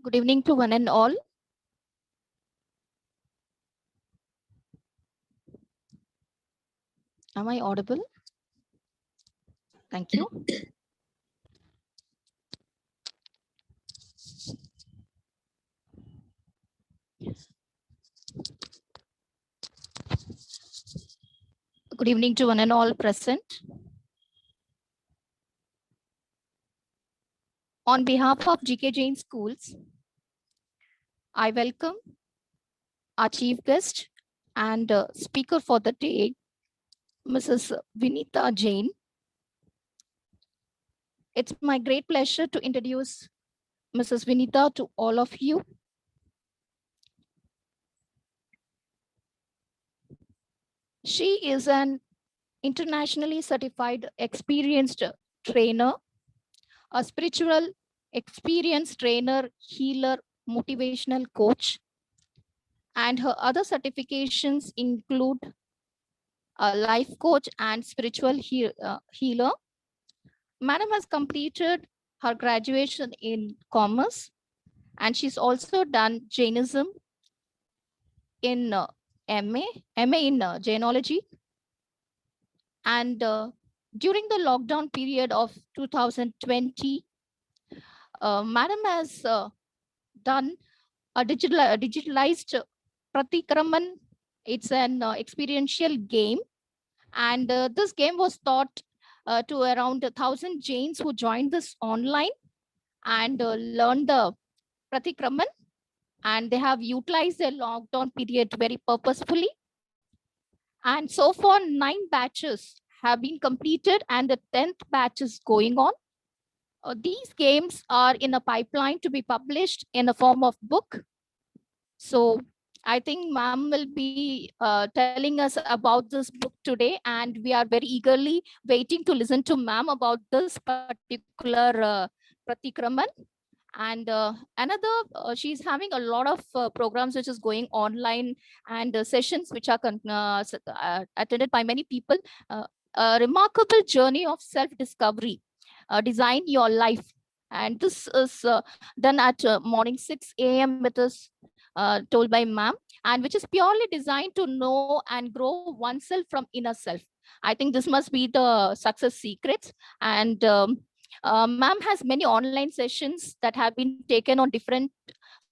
Good evening to one and all. Am I audible? Thank you. Good evening to one and all present. On behalf of GK Jain Schools, I welcome our chief guest and speaker for the day, Mrs. Vinita Jain. It's my great pleasure to introduce Mrs. Vinita to all of you. She is an internationally certified experienced trainer, a spiritual experienced trainer, healer, motivational coach, and her other certifications include a life coach and spiritual healer. Madam has completed her graduation in commerce, and she's also done Jainism in MA in Jainology. And during the lockdown period of 2020, Madam has done a digitalized Pratikraman. It's an experiential game. And this game was taught to around 1,000 Jains who joined this online and learned the Pratikraman. And they have utilized their lockdown period very purposefully. And so far, 9 batches have been completed and the 10th batch is going on. These games are in a pipeline to be published in a form of book. So I think ma'am will be telling us about this book today, and we are very eagerly waiting to listen to ma'am about this particular Pratikraman. And she's having a lot of programs which is going online and sessions which are attended by many people. A remarkable journey of self-discovery, design your life. And this is done at morning 6 a.m. It is told by ma'am, and which is purely designed to know and grow oneself from inner self. I think this must be the success secrets. And ma'am has many online sessions that have been taken on different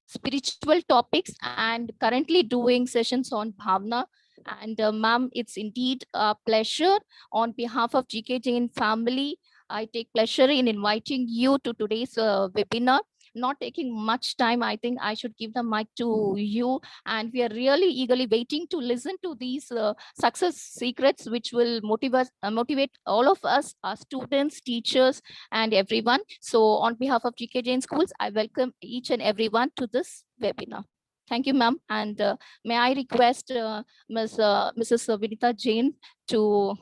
spiritual topics and currently doing sessions on Bhavna. And ma'am, it's indeed a pleasure on behalf of GK Jain family. I take pleasure in inviting you to today's webinar. Not taking much time, I think I should give the mic to you. And we are really eagerly waiting to listen to these success secrets, which will motivate all of us, our students, teachers, and everyone. So on behalf of GK Jain Schools, I welcome each and everyone to this webinar. Thank you, ma'am. And may I request Mrs. Vinita Jain to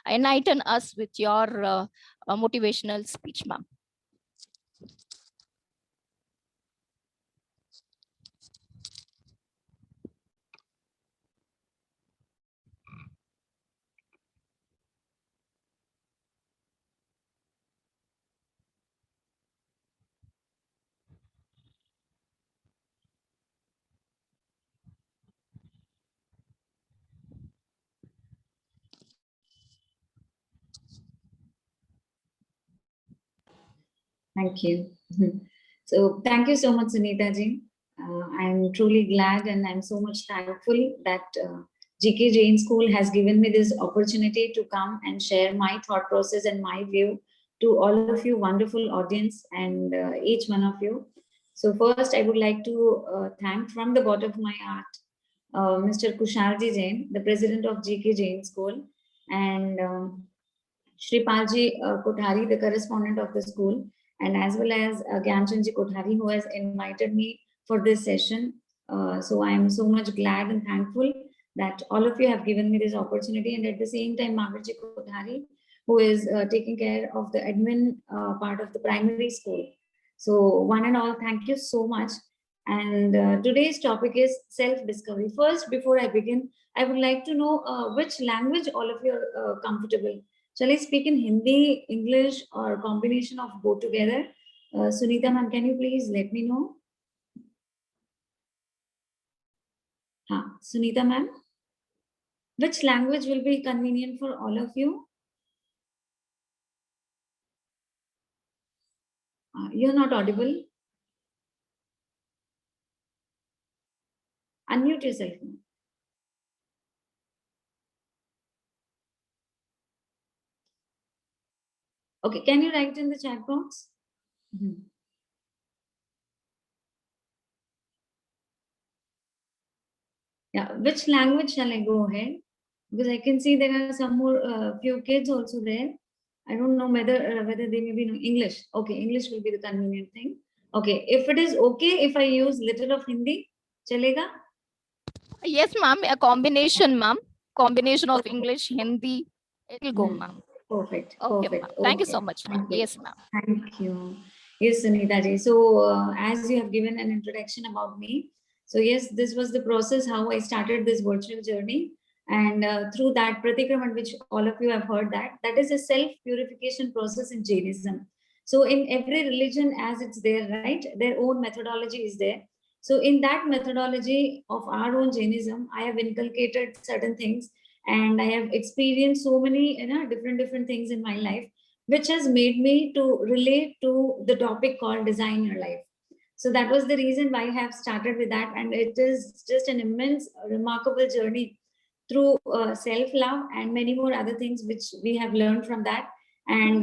enlighten us with your motivational speech, ma'am. Thank you. So thank you so much, Sunita ji. I'm truly glad and I'm so much thankful that GK Jain School has given me this opportunity to come and share my thought process and my view to all of you wonderful audience and each one of you. So first, I would like to thank from the bottom of my heart Mr. Kushalji Jain, the president of GK Jain School, and Shripalji Kothari, the correspondent of the school, and as well as Gyanchandji Kothari, who has invited me for this session. So I am so much glad and thankful that all of you have given me this opportunity, and at the same time, Margaretji Kothari, who is taking care of the admin part of the primary school. So one and all, thank you so much. And today's topic is self-discovery. First, before I begin, I would like to know which language all of you are comfortable. Shall I speak in Hindi, English, or combination of both together? Sunita ma'am, can you please let me know? Sunita ma'am, which language will be convenient for all of you? You're not audible. Unmute yourself. Okay, can you write in the chat box? Yeah, which language shall I go ahead? Because I can see there are some more few kids also there. I don't know whether they may be know English. Okay, English will be the convenient thing. Okay, if it is okay, if I use little of Hindi, chalega? Yes, ma'am. A combination, ma'am. Combination of English, Hindi. It will go, ma'am. Perfect. Okay, Perfect. ma'am. Thank you Okay. so much, ma'am. Thank you. Yes, ma'am. Thank you. Yes, Sunita ji. So, as you have given an introduction about me, so yes, this was the process how I started this virtual journey, and through that Pratikraman, which all of you have heard, that is a self purification process in Jainism. So, in every religion, as it's there, right, their own methodology is there. So, in that methodology of our own Jainism, I have inculcated certain things, and I have experienced so many different things in my life, which has made me to relate to the topic called design your life. So that was the reason why I have started with that, and it is just an immense remarkable journey through self love and many more other things which we have learned from that. And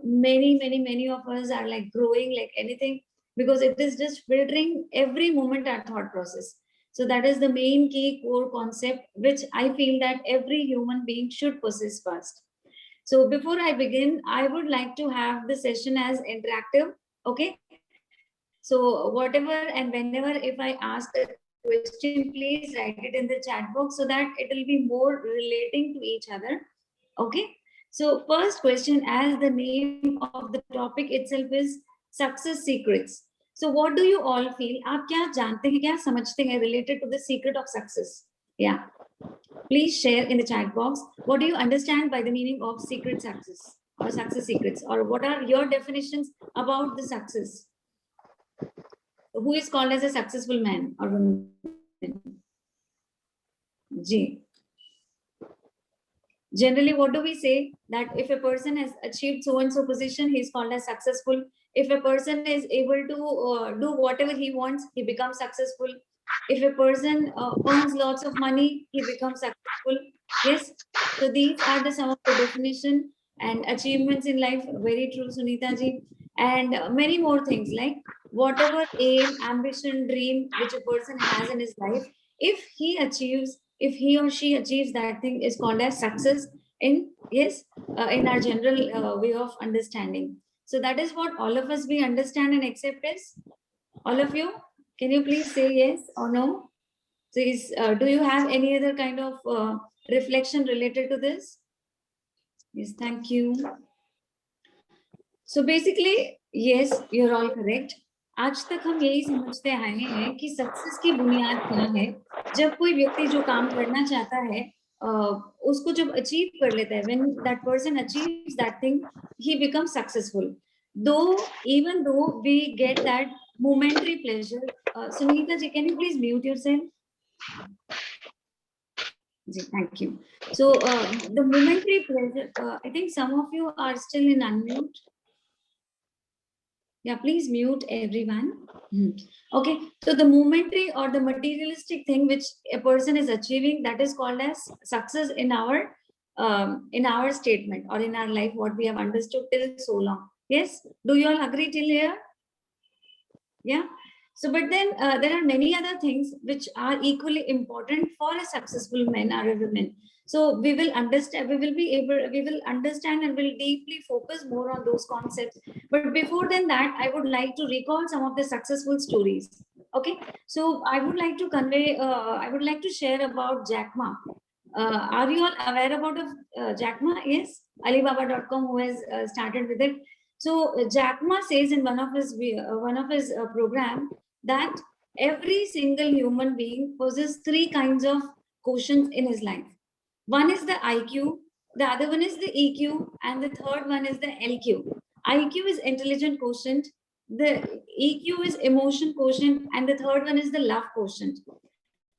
many of us are like growing like anything, because it is just filtering every moment our thought process. So that is the main key core concept which I feel that every human being should possess first. So before I begin, I would like to have the session as interactive. Okay. So whatever and whenever if I ask a question, please write it in the chat box so that it will be more relating to each other. Okay. So first question, as the name of the topic itself is success secrets. So what do you all feel? आप क्या जानते हैं, क्या समझते हैं related to the secret of success? Yeah. Please share in the chat box. What do you understand by the meaning of secret success or success secrets? Or what are your definitions about the success? Who is called as a successful man or woman? G. Generally, what do we say? That if a person has achieved so and so position, he is called as successful. If a person is able to do whatever he wants, he becomes successful. If a person earns lots of money, he becomes successful. Yes. So these are the some of the definition and achievements in life. Very true, Sunita ji. And many more things like whatever aim, ambition, dream which a person has in his life, if he achieves, if he or she achieves that thing, is called as success in, yes, in our general way of understanding. So that is what all of us we understand and accept is. All of you, can you please say yes or no? So do you have any other kind of reflection related to this? Yes, thank you. So basically, yes, you're all correct. आज तक हम यही समझते आए हैं कि success की बुनियाद क्या है. जब कोई व्यक्ति जो काम करना चाहता है, उसको जब अचीव कर लेता है, when that person achieves that thing, he becomes successful. Even though we get that momentary pleasure. Sunita ji, can you please mute yourself? Thank you. So the momentary pleasure, I think some of you are still in unmute. Yeah, please mute everyone. Okay, so the momentary or the materialistic thing which a person is achieving, that is called as success in our statement or in our life, what we have understood till so long. Yes, do you all agree till here? Yeah. So, but then there are many other things which are equally important for a successful man or a woman. So we will understand, we will understand and will deeply focus more on those concepts. But before then that, I would like to recall some of the successful stories. Okay. So I would like to convey, I would like to share about Jack Ma. Are you all aware about Jack Ma? Yes. Alibaba.com, who has started with it. So Jack Ma says in one of his program that every single human being possesses three kinds of quotients in his life. One is the IQ, the other one is the EQ, and the third one is the LQ. IQ is intelligent quotient, The EQ is emotion quotient, and the third one is the love quotient.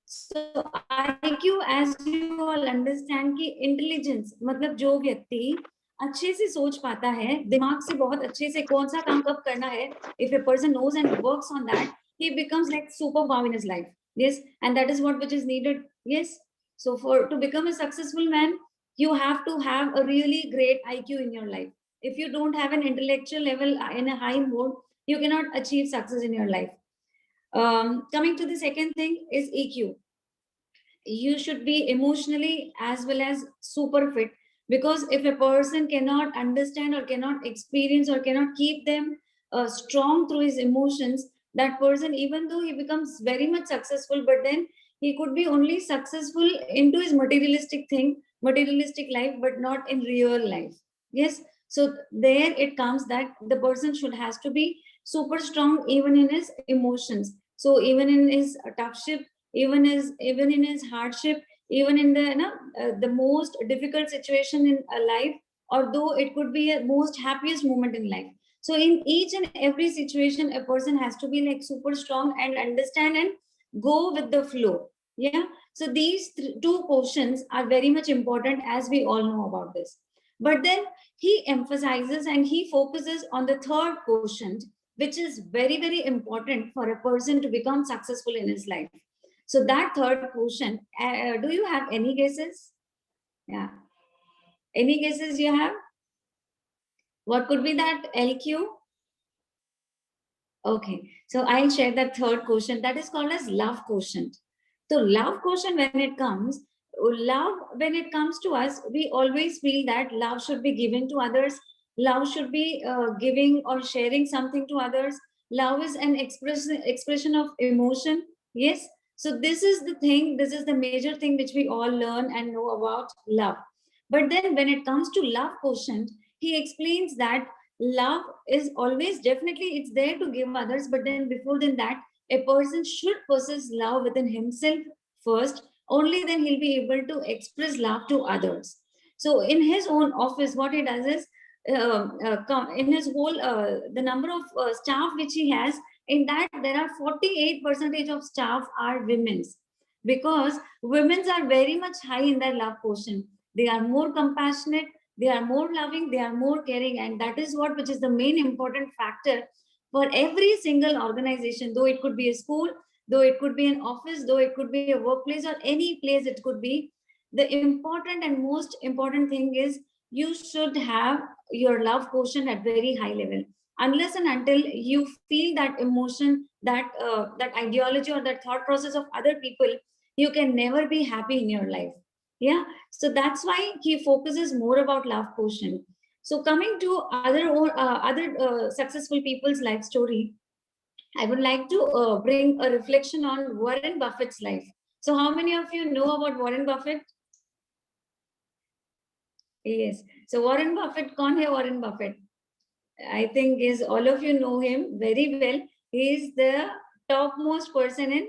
So IQ, as you all understand कि intelligence मतलब जो व्यक्ति अच्छे से सोच पाता है, दिमाग से बहुत अच्छे से कौन सा काम कब करना है, if a person knows and works on that, he becomes like superpower in his life. Yes, and that is what which is needed. Yes, so for to become a successful man, you have to have a really great IQ in your life. If you don't have an intellectual level in a high mode, you cannot achieve success in your life. Coming to the second thing is EQ. You should be emotionally as well as super fit, because if a person cannot understand or cannot experience or cannot keep them strong through his emotions, that person, even though he becomes very much successful, but then he could be only successful into his materialistic thing, materialistic life, but not in real life. Yes, so there it comes that the person should has to be super strong even in his emotions. So even in his toughship, even in his hardship, even in the the most difficult situation in a life, although it could be a most happiest moment in life. So in each and every situation, a person has to be like super strong and understand and go with the flow. Yeah, so these two portions are very much important, as we all know about this. But then he emphasizes and he focuses on the third quotient, which is very, very important for a person to become successful in his life. So that third quotient, do you have any guesses? Yeah. Any guesses you have? What could be that LQ? Okay. So I'll share that third quotient that is called as love quotient. So love quotient, when it comes to us, we always feel that love should be given to others. Love should be giving or sharing something to others. Love is an expression of emotion. Yes. So this is the thing, this is the major thing which we all learn and know about love. But then when it comes to love quotient, he explains that love is always, definitely it's there to give others, but then before than that, a person should possess love within himself first. Only then he'll be able to express love to others. So in his own office, what he does is in his whole the number of staff which he has, in that there are 48% of staff are women's, because women's are very much high in their love quotient. They are more compassionate, they are more loving, they are more caring, and that is what which is the main important factor for every single organization, though it could be a school, though it could be an office, though it could be a workplace or any place it could be. The important and most important thing is you should have your love quotient at very high level. Unless and until you feel that emotion, that ideology or that thought process of other people, you can never be happy in your life. Yeah, so that's why he focuses more about love quotient. So coming to other successful people's life story, I would like to bring a reflection on Warren Buffett's life. So how many of you know about Warren Buffett? Yes. So Warren Buffett, कौन है Warren Buffett? I think is all of you know him very well. He is the topmost person in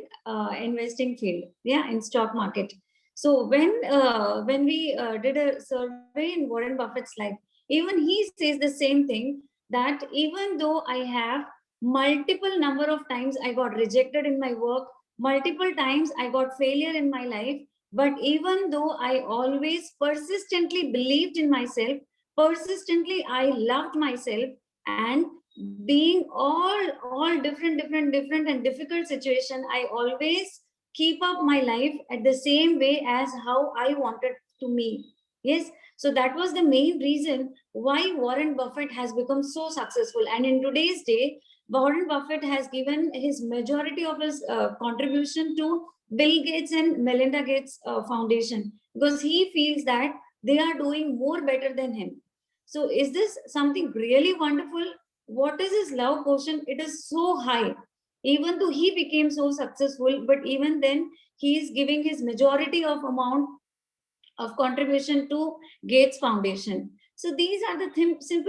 investing field, yeah, in stock market. So when we did a survey in Warren Buffett's life, even he says the same thing, that even though I have multiple number of times I got rejected in my work, multiple times I got failure in my life, but even though I always persistently believed in myself, persistently I loved myself, and being all different and difficult situation, I always keep up my life at the same way as how I wanted to me. Yes, so that was the main reason why Warren Buffett has become so successful. And in today's day, Warren Buffett has given his majority of his contribution to Bill Gates and Melinda Gates Foundation, because he feels that they are doing more better than him. So is this something really wonderful? What is his love quotient? It is so high. Even though he became so successful, but even then he is giving his majority of amount of contribution to Gates Foundation. So these are the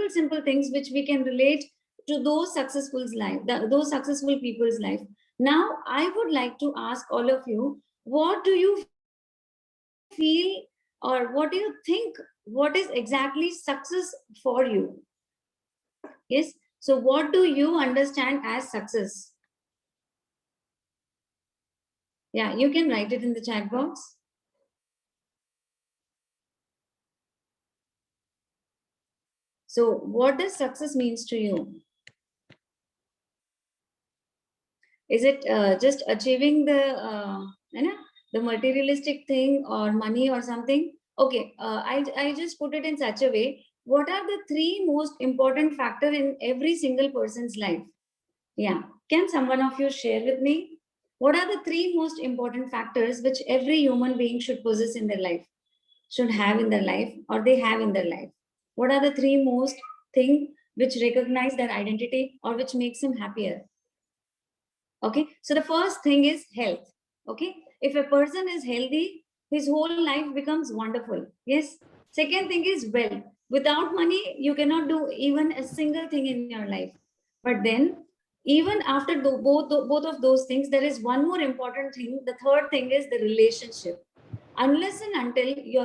simple things which we can relate to those successful life, those successful people's life. Now I would like to ask all of you, what do you feel, or what do you think, what is exactly success for you? Yes. So what do you understand as success? Yeah, you can write it in the chat box. So what does success means to you? Is it just achieving you know, the materialistic thing or money or something? Okay, I just put it in such a way. What are the three most important factors in every single person's life? Yeah, can someone of you share with me? What are the three most important factors which every human being should possess in their life, should have in their life, or they have in their life? What are the three most things which recognize their identity or which makes them happier? Okay, so the first thing is health. Okay, if a person is healthy, his whole life becomes wonderful. Yes. Second thing is wealth. Without money, you cannot do even a single thing in your life. But then, even after both of those things, there is one more important thing. The third thing is the relationship. Unless and until you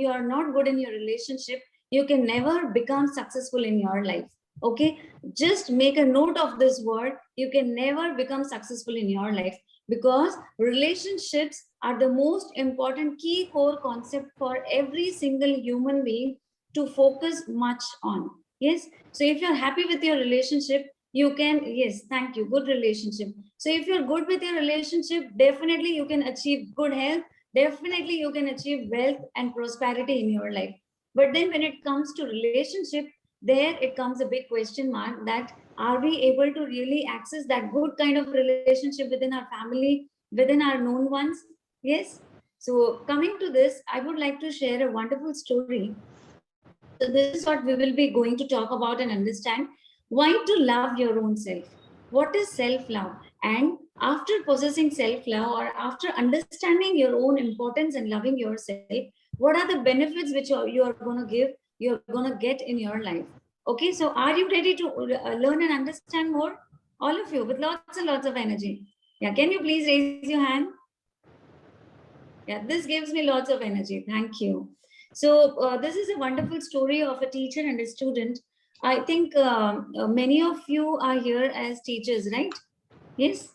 are not good in your relationship, you can never become successful in your life. Okay, just make a note of this word. You can never become successful in your life, because relationships are the most important key core concept for every single human being to focus much on. Yes, so if you're happy with your relationship, you can, yes, thank you, good relationship. So if you're good with your relationship, definitely you can achieve good health, definitely you can achieve wealth and prosperity in your life. But then when it comes to relationship, there it comes a big question mark, that are we able to really access that good kind of relationship within our family, within our known ones? Yes. So coming to this, I would like to share a wonderful story. So this is what we will be going to talk about and understand. Why to love your own self? What is self-love? And after possessing self-love, or after understanding your own importance and loving yourself, what are the benefits which you are going to give, you're going to get in your life? Okay, so are you ready to learn and understand more? All of you with lots and lots of energy. Yeah, can you please raise your hand? Yeah, this gives me lots of energy. Thank you. So, this is a wonderful story of a teacher and a student. I think many of you are here as teachers, right? Yes,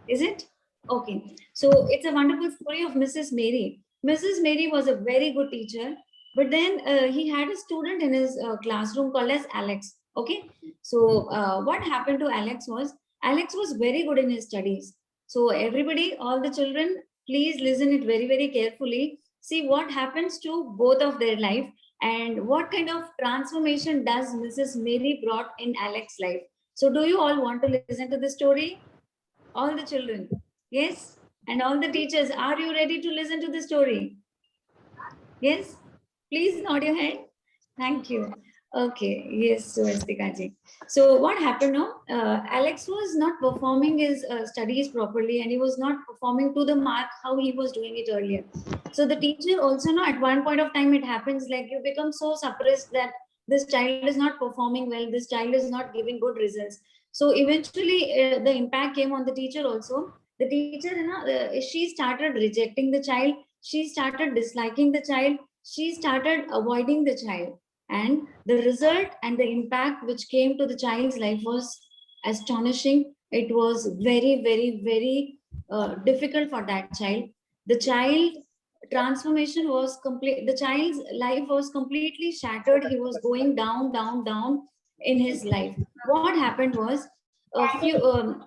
is it? Okay. So, it's a wonderful story of Mrs. Mary. Mrs. Mary was a very good teacher, but then he had a student in his classroom called as Alex. Okay. So, what happened to Alex was very good in his studies. So, everybody, all the children, please listen it very, very carefully. See what happens to both of their life, and what kind of transformation does Mrs. Mary brought in Alex's life. So, do you all want to listen to the story? All the children. Yes. And all the teachers, are you ready to listen to the story? Yes. Please nod your head. Thank you. Okay. Yes, Swastika ji. So what happened now? Alex was not performing his studies properly, and he was not performing to the mark how he was doing it earlier. So the teacher also know, at one point of time it happens like you become so suppressed that this child is not performing well, this child is not giving good results. So eventually the impact came on the teacher also. The teacher, she started rejecting the child, she started disliking the child, she started avoiding the child. And the result and the impact which came to the child's life was astonishing. It was very, very, very difficult for that child. The child transformation was complete. The child's life was completely shattered. He was going down, down, down in his life. What happened was a few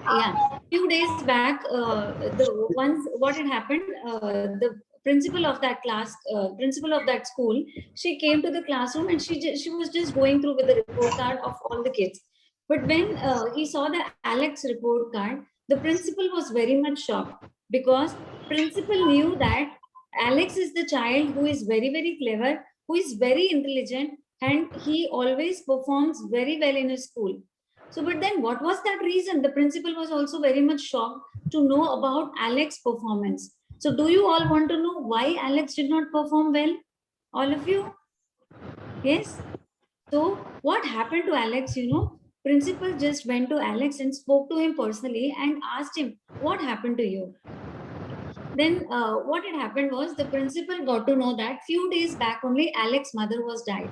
yeah, few days back, the once what had happened, the principal of that class, principal of that school, she came to the classroom, and she was just going through with the report card of all the kids. But when he saw the Alex report card, the principal was very much shocked, because principal knew that Alex is the child who is very, very clever, who is very intelligent, and he always performs very well in his school. So, but then what was that reason? The principal was also very much shocked to know about Alex's performance. So, do you all want to know why Alex did not perform well? All of you? Yes? So, what happened to Alex? Principal just went to Alex and spoke to him personally and asked him, what happened to you? Then what had happened was the principal got to know that few days back only Alex's mother was died.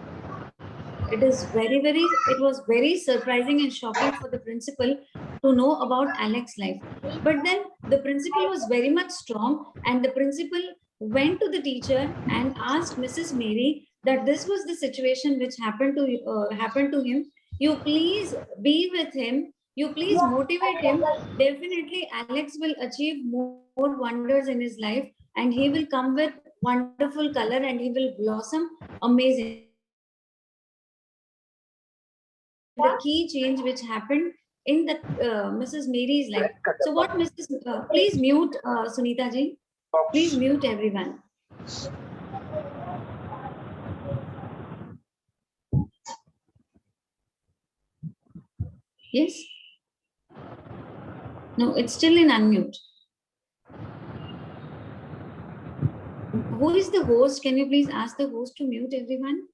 It was very surprising and shocking for the principal to know about Alex's life. But then the principal was very much strong, and the principal went to the teacher and asked Mrs. Mary that this was the situation which happened to him. You please be with him. You please motivate him. Definitely, Alex will achieve more wonders in his life, and he will come with wonderful color, and he will blossom amazing. The key change which happened in the Mrs. Mary's life. So what Mrs. Please mute Sunita ji. Please mute everyone. Yes. No, it's still in unmute. Who is the host? Can you please ask the host to mute everyone?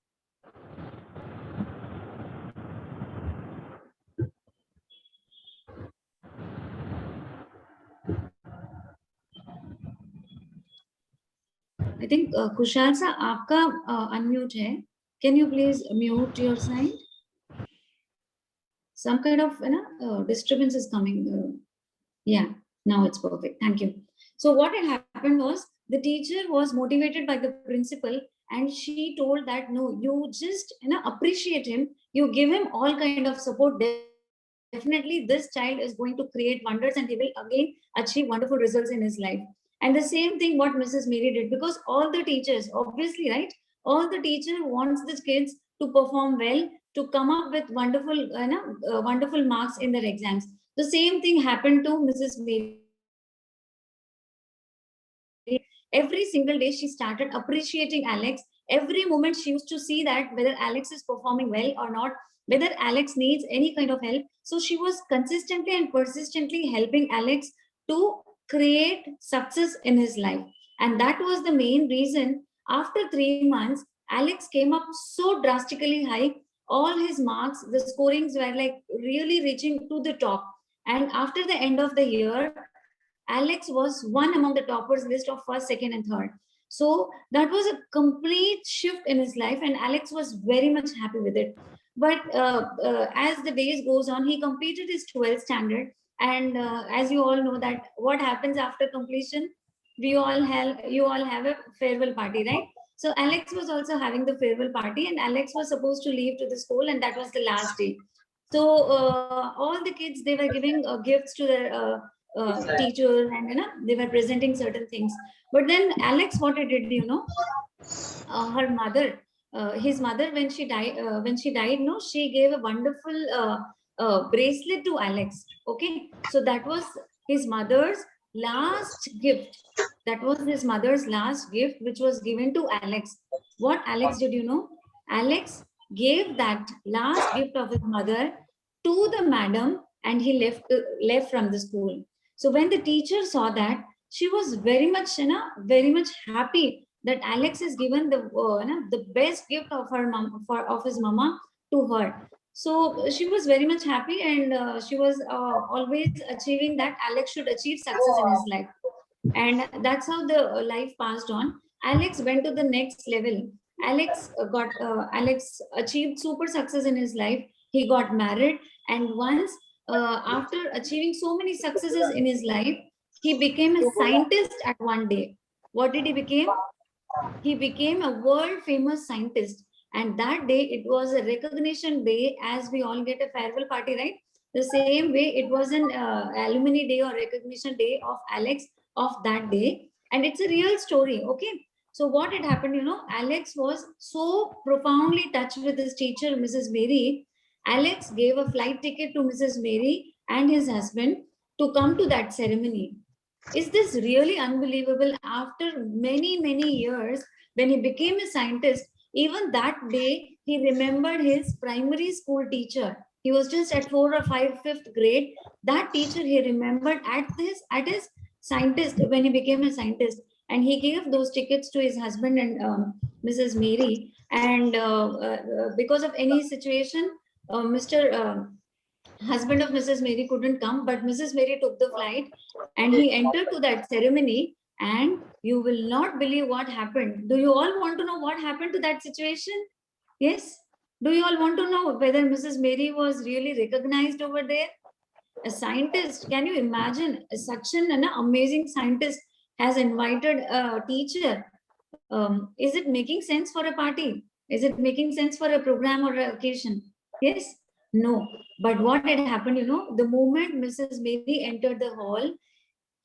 I think Kushal sa आपका unmute है. Can you please mute your side? Some kind of disturbance is coming. Yeah, now it's perfect. Thank you. So what had happened was the teacher was motivated by the principal, and she told that no, you just appreciate him. You give him all kind of support. Definitely, this child is going to create wonders, and he will again achieve wonderful results in his life. And the same thing what Mrs. Mary did, because all the teachers, obviously, right? All the teacher wants the kids to perform well, to come up with wonderful marks in their exams. The same thing happened to Mrs. Mary. Every single day she started appreciating Alex. Every moment she used to see that whether Alex is performing well or not, whether Alex needs any kind of help. So she was consistently and persistently helping Alex to create success in his life. And that was the main reason after 3 months, Alex came up so drastically high. All his marks, the scorings were like really reaching to the top. And after the end of the year, Alex was one among the toppers list of first, second, and third. So that was a complete shift in his life, and Alex was very much happy with it. But as the days goes on, he completed his 12th standard, and as you all know that what happens after completion, you all have a farewell party, right? So Alex was also having the farewell party, and Alex was supposed to leave to the school, and that was the last day. So all the kids, they were giving gifts to their teachers, and they were presenting certain things. But then Alex, what he did, her mother, his mother, when she died, no, she gave a wonderful bracelet to Alex. Okay, so that was his mother's last gift. That was his mother's last gift, which was given to Alex. What Alex did, Alex gave that last gift of his mother to the madam, and he left from the school. So when the teacher saw that, she was very much happy that Alex has given the best gift of her mom of his mama to her. So she was very much happy, and she was always achieving that Alex should achieve success in his life. And that's how the life passed on. Alex went to the next level. Alex achieved super success in his life. He got married, and once after achieving so many successes in his life, he became a scientist at one day. What did he become? He became a world famous scientist. And that day, it was a recognition day, as we all get a farewell party, right? The same way, it was an alumni day or recognition day of Alex of that day. And it's a real story, okay? So what had happened, Alex was so profoundly touched with his teacher, Mrs. Mary. Alex gave a flight ticket to Mrs. Mary and his husband to come to that ceremony. Is this really unbelievable? After many, many years, when he became a scientist, even that day, he remembered his primary school teacher. He was just at 5th grade. That teacher he remembered at his scientist when he became a scientist, and he gave those tickets to his husband and Mrs. Mary. And because of any situation, Mr. Husband of Mrs. Mary couldn't come, but Mrs. Mary took the flight, and he entered to that ceremony. And you will not believe what happened. Do you all want to know what happened to that situation? Yes. Do you all want to know whether Mrs. Mary was really recognized over there? A scientist, can you imagine such an amazing scientist has invited a teacher? Is it making sense for a party? Is it making sense for a program or an occasion? Yes? No. But what had happened, the moment Mrs. Mary entered the hall,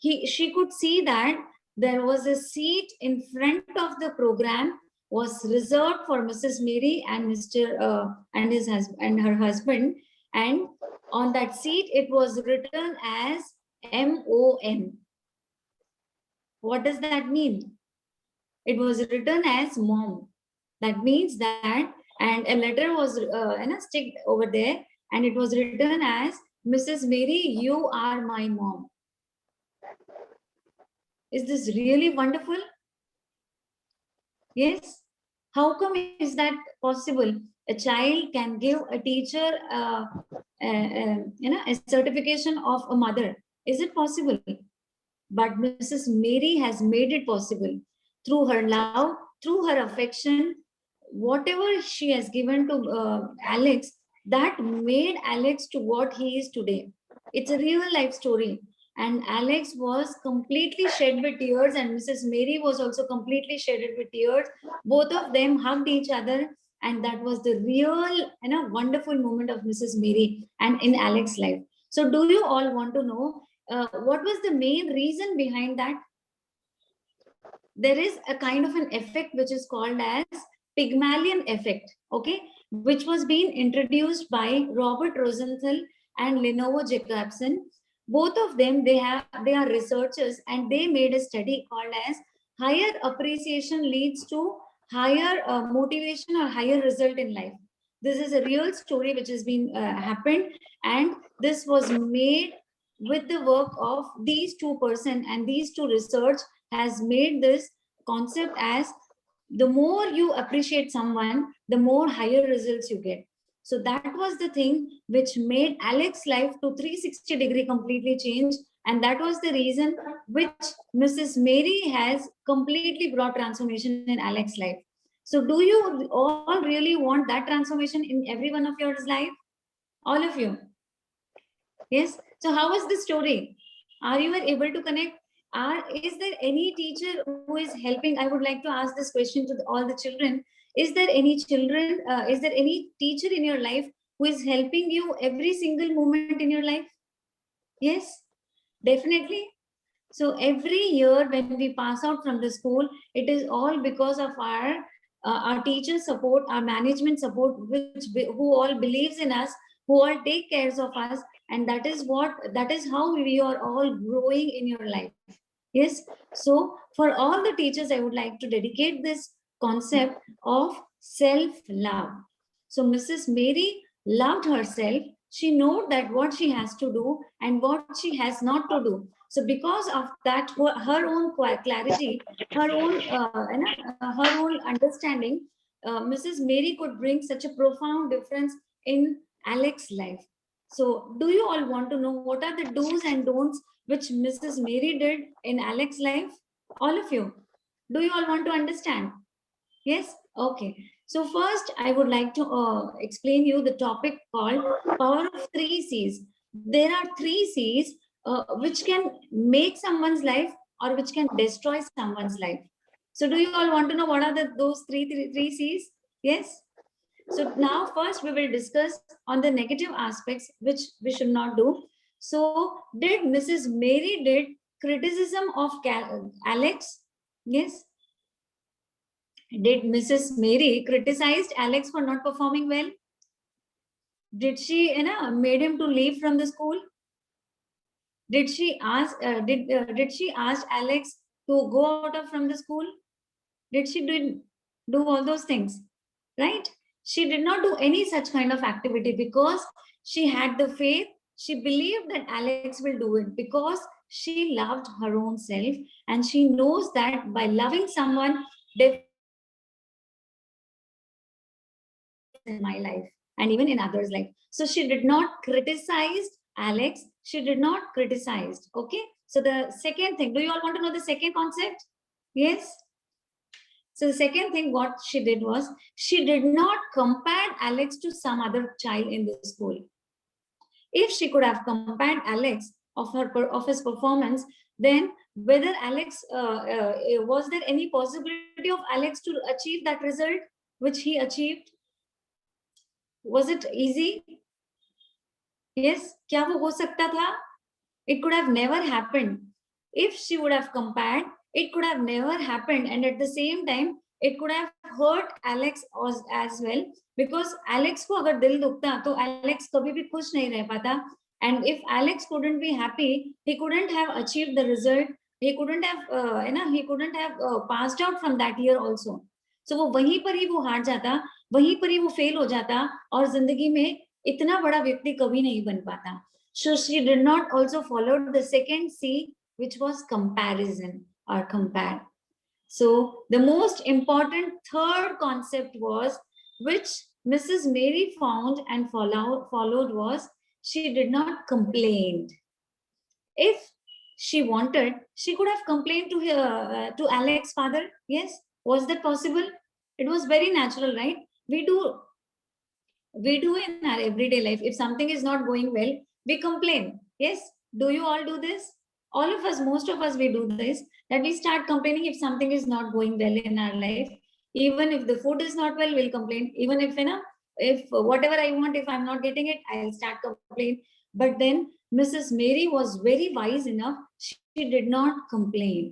she could see that there was a seat in front of the program was reserved for Mrs. Mary and Mr. And his husband and her husband, and on that seat it was written as MOM. What does that mean? It was written as mom. That means that, and a letter was sticked over there, and it was written as Mrs. Mary, you are my mom. Is this really wonderful? Yes. How come is that possible? A child can give a teacher a certification of a mother. Is it possible? But Mrs. Mary has made it possible through her love, through her affection, whatever she has given to Alex, that made Alex to what he is today. It's a real life story. And Alex was completely shed with tears, and Mrs. Mary was also completely shedded with tears. Both of them hugged each other, and that was the real, wonderful moment of Mrs. Mary and in Alex's life. So, do you all want to know what was the main reason behind that? There is a kind of an effect which is called as Pygmalion effect, okay, which was being introduced by Robert Rosenthal and Lenovo Jacobson. Both of them, they are researchers, and they made a study called as higher appreciation leads to higher motivation or higher result in life. This is a real story which has been happened, and this was made with the work of these two person, and these two research has made this concept as the more you appreciate someone, the more higher results you get. So that was the thing which made Alex's life to 360-degree completely change. And that was the reason which Mrs. Mary has completely brought transformation in Alex's life. So do you all really want that transformation in every one of your life? All of you? Yes. So how was the story? Are you able to connect? Is there any teacher who is helping? I would like to ask this question to all the children. Is there any children, is there any teacher in your life who is helping you every single moment in your life? Yes, definitely. So every year when we pass out from the school, it is all because of our teacher support, our management support, who all believes in us, who all take cares of us, and that is how we are all growing in your life. Yes. So for all the teachers, I would like to dedicate this concept of self-love. So Mrs. Mary loved herself. She knew that what she has to do and what she has not to do. So because of that, her own clarity, her own understanding, Mrs. Mary could bring such a profound difference in Alex's life. So do you all want to know what are the do's and don'ts which Mrs. Mary did in Alex's life? All of you. Do you all want to understand? Yes? Okay. So first, I would like to explain you the topic called Power of 3 C's. There are 3 C's which can make someone's life or which can destroy someone's life. So do you all want to know what are those three C's? Yes? So now first we will discuss on the negative aspects which we should not do. So did Mrs. Mary did criticism of Alex? Yes. Did Mrs. Mary criticized Alex for not performing well? Did she, made him to leave from the school? Did she ask? Did she ask Alex to go out of from the school? Did she do all those things? Right? She did not do any such kind of activity because she had the faith. She believed that Alex will do it because she loved her own self, and she knows that by loving someone, in my life and even in others' life. So she did not criticize Alex. She did not criticize. Okay. So the second thing, do you all want to know the second concept? Yes. So the second thing what she did was, she did not compare Alex to some other child in the school. If she could have compared Alex of his performance, then whether Alex was there any possibility of Alex to achieve that result which he achieved? Was it easy? Yes, क्या वो हो सकता था? It could have never happened. If she would have compared, it could have never happened, and at the same time it could have hurt Alex as well, because Alex को अगर दिल दुखता तो Alex कभी भी खुश नहीं रह पाता, and if Alex couldn't be happy, he couldn't have achieved the result, he couldn't have passed out from that year also. So वो वहीं पर ही वो हार जाता, वहीं पर ही वो फेल हो जाता, और जिंदगी में इतना बड़ा व्यक्ति कभी नहीं बन पाता. So she did not also follow the second C, which was comparison or compare. So the most important third concept was, which Mrs. Mary found and followed was, she did not complain. If she wanted, she could have complained to Alex's father. Yes, was that possible? It was very natural, right? We do in our everyday life. If something is not going well, we complain. Yes, do you all do this? All of us, most of us, we do this, that we start complaining if something is not going well in our life. Even if the food is not well, we'll complain. Even if whatever I want, if I'm not getting it, I'll start complain. But then Mrs. Mary was very wise enough, she did not complain,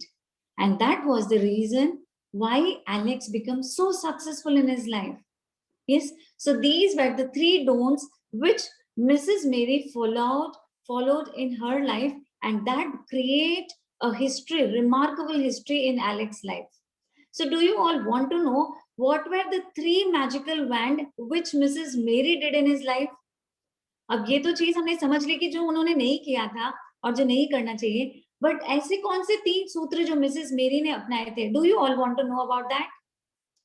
and that was the reason why Alex became so successful in his life. Yes, so these were the three don'ts which Mrs. Mary followed in her life, and that create a history, remarkable history in Alex's life. So do you all want to know what were the three magical wand which Mrs. Mary did in his life? अब ये तो चीज हमने समझ ली कि जो उन्होंने नहीं किया था और जो नहीं करना चाहिए, बट ऐसे कौन से तीन सूत्र जो मिसेस मेरी ने अपनाए थे? Do you all want to know about that?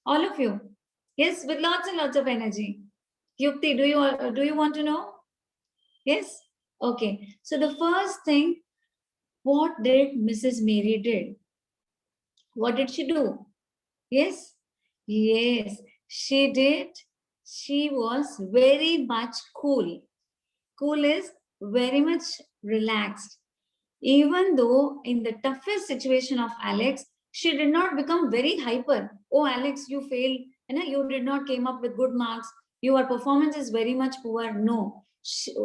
All of you? Yes, with lots and lots of energy. Yukti, do you want to know? Yes? Okay. So the first thing, what did Mrs. Mary did? What did she do? Yes? Yes, she did. She was very much cool. Cool is very much relaxed. Even though in the toughest situation of Alex, she did not become very hyper. Oh, Alex, you failed. You did not came up with good marks. Your performance is very much poor. No.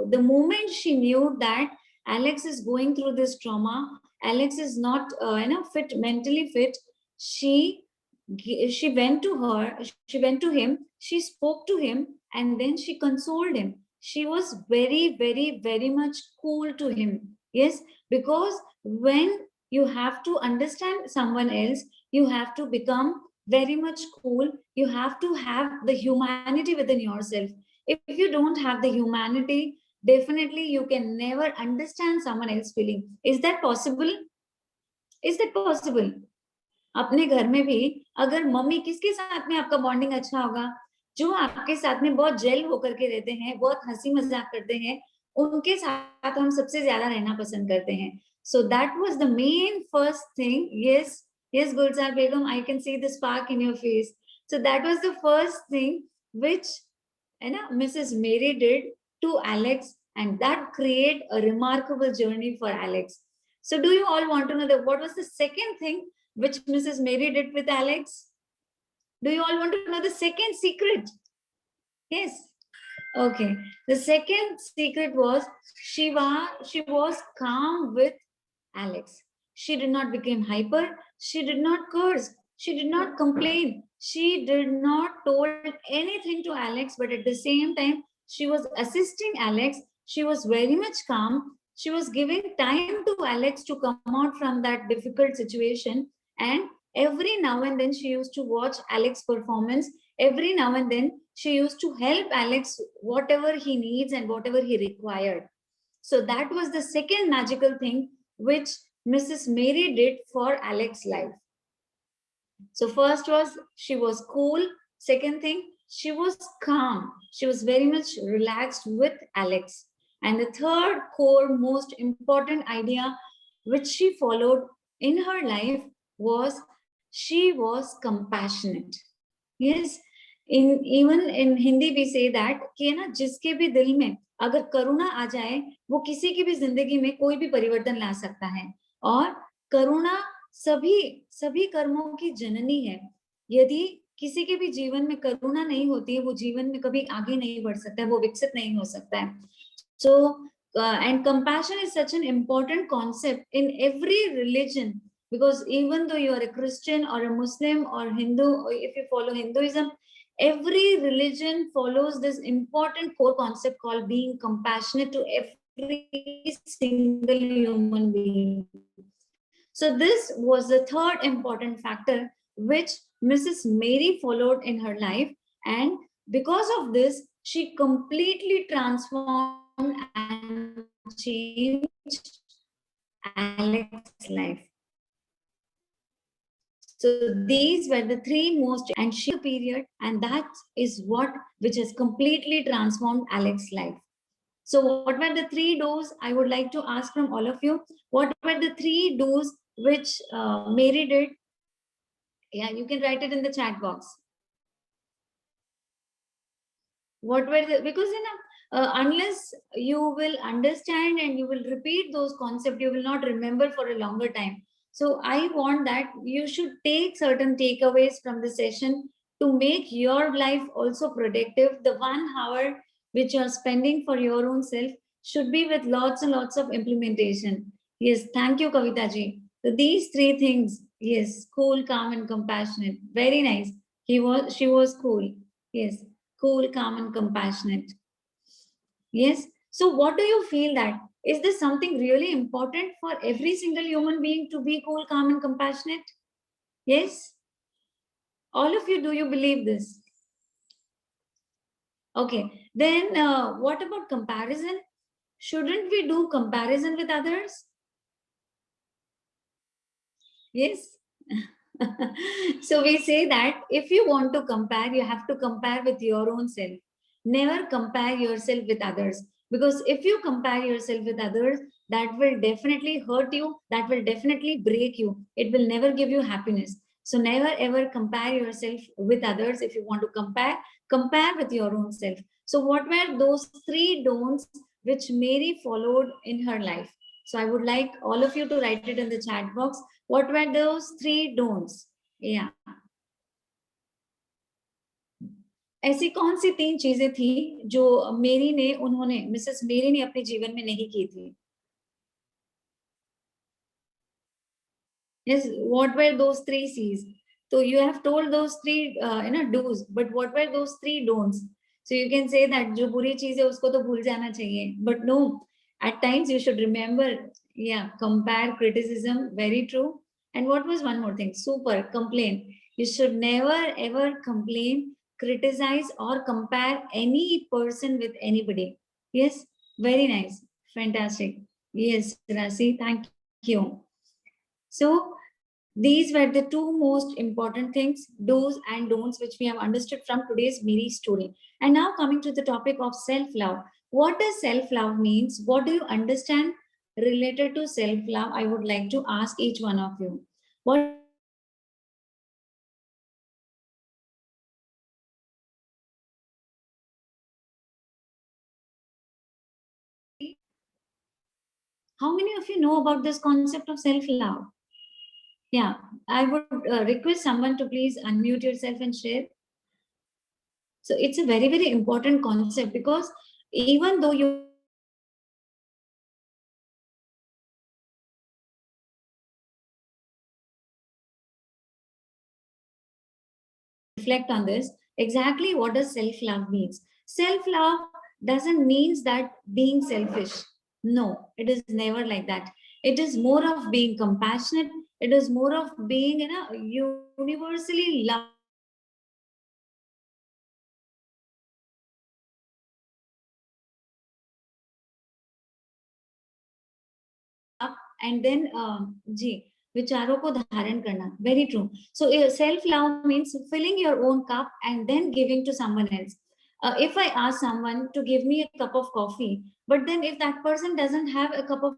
The moment she knew that Alex is going through this trauma, Alex is not fit, mentally fit, she went to him, she spoke to him, and then she consoled him. She was very, very, very much cool to him. Yes, because when you have to understand someone else, you have to become very much cool. You have to have the humanity within yourself. If you don't have the humanity, definitely you can never understand someone else's feeling. Is that possible? Is that possible? अपने घर में भी अगर mummy, किसके साथ में आपका bonding अच्छा होगा? जो आपके साथ में बहुत जेल होकर के रहते हैं, बहुत हंसी मजाक करते हैं, उनके साथ हम सबसे ज्यादा रहना पसंद करते हैं. So that was the main first thing. Yes, yes, Gulzar Begum, I can see the spark in your face. So that was the first thing which Mrs. Mary did to Alex, and that created a remarkable journey for Alex. So do you all want to know that what was the second thing which Mrs. Mary did with Alex? Do you all want to know the second secret? Yes. Okay. The second secret was she was calm with Alex. She did not become hyper. She did not curse. She did not complain. She did not told anything to Alex, but at the same time, she was assisting Alex. She was very much calm. She was giving time to Alex to come out from that difficult situation. And every now and then she used to watch Alex's performance. Every now and then she used to help Alex whatever he needs and whatever he required. So that was the second magical thing which Mrs. Mary did for Alex's life. So first was she was cool. Second thing, she was calm. She was very much relaxed with Alex. And the third core most important idea which she followed in her life was she was compassionate. Yes, even in Hindi we say that कि ना जिसके भी दिल में अगर करुणा आ जाए वो किसी की भी जिंदगी में कोई भी परिवर्तन ला सकता है, और करुणा सभी सभी कर्मों की जननी है। यदि किसी के भी जीवन में करुणा नहीं होती है, वो जीवन में कभी आगे नहीं बढ़ सकता है, वो विकसित नहीं हो सकता है। So and compassion is such an important concept in every religion, because even though you are a Christian or a Muslim or Hindu, or if you follow Hinduism, every religion follows this important core concept called being compassionate to every single human being. So this was the third important factor which Mrs. Mary followed in her life, and because of this, she completely transformed and changed Alex's life. So these were the three most, and she period, and that is what which has completely transformed Alex's life. So what were the three do's? I would like to ask from all of you, what were the three do's which Mary did? Yeah, you can write it in the chat box. What were the, because unless you will understand and you will repeat those concepts, you will not remember for a longer time. So I want that you should take certain takeaways from the session to make your life also productive. The 1 hour which you are spending for your own self should be with lots and lots of implementation. Yes, thank you, Kavita ji. So these three things, yes, cool, calm, and compassionate. Very nice. She was cool. Yes, cool, calm, and compassionate. Yes. So, what do you feel that? Is this something really important for every single human being to be cool, calm, and compassionate? Yes. All of you, do you believe this? Okay. Then, what about comparison? Shouldn't we do comparison with others? Yes. So we say that if you want to compare, you have to compare with your own self. Never compare yourself with others. Because if you compare yourself with others, that will definitely hurt you, that will definitely break you. It will never give you happiness. So never ever compare yourself with others. If you want to compare, compare with your own self. So what were those three don'ts which Mary followed in her life? So I would like all of you to write it in the chat box. What were those three don'ts? Yeah. ऐसी कौन सी तीन चीजें थी जो Mrs मेरी ने अपने जीवन में नहीं की थी? Yes, what were those three C's? So you have told those three do's, but what were those three don'ts? So you can say that जो बुरी चीज है उसको तो भूल जाना चाहिए, but no, at times you should remember. Yeah, compare, criticism, very true. And what was one more thing? Super, complain. You should never ever complain, criticize, or compare any person with anybody. Yes, very nice, fantastic. Yes, Rasi, thank you. So these were the two most important things, do's and don'ts, which we have understood from today's Miri story. And now coming to the topic of self-love. What does self-love means? What do you understand related to self-love? I would like to ask each one of you. What how many of you know about this concept of self-love? Yeah, I would request someone to please unmute yourself and share. So it's a very, very important concept, because even though you reflect on this, exactly what does self-love means? Self-love doesn't means that being selfish. No, it is never like that. It is more of being compassionate. It is more of being universally love. And then जी विचारों को धारण करना, very true. So self love means filling your own cup and then giving to someone else. If I ask someone to give me a cup of coffee, but then if that person doesn't have a cup of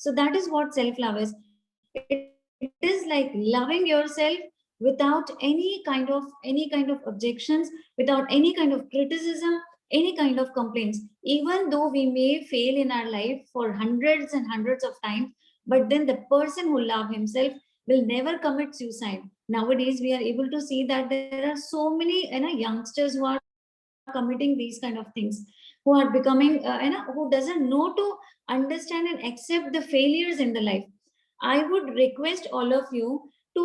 So that is what self-love is. It is like loving yourself without any kind of objections, without any kind of criticism, any kind of complaints. Even though we may fail in our life for hundreds and hundreds of times, but then the person who love himself will never commit suicide. Nowadays we are able to see that there are so many youngsters who are committing these kind of things, who are becoming who doesn't know to understand and accept the failures in the life. I would request all of you to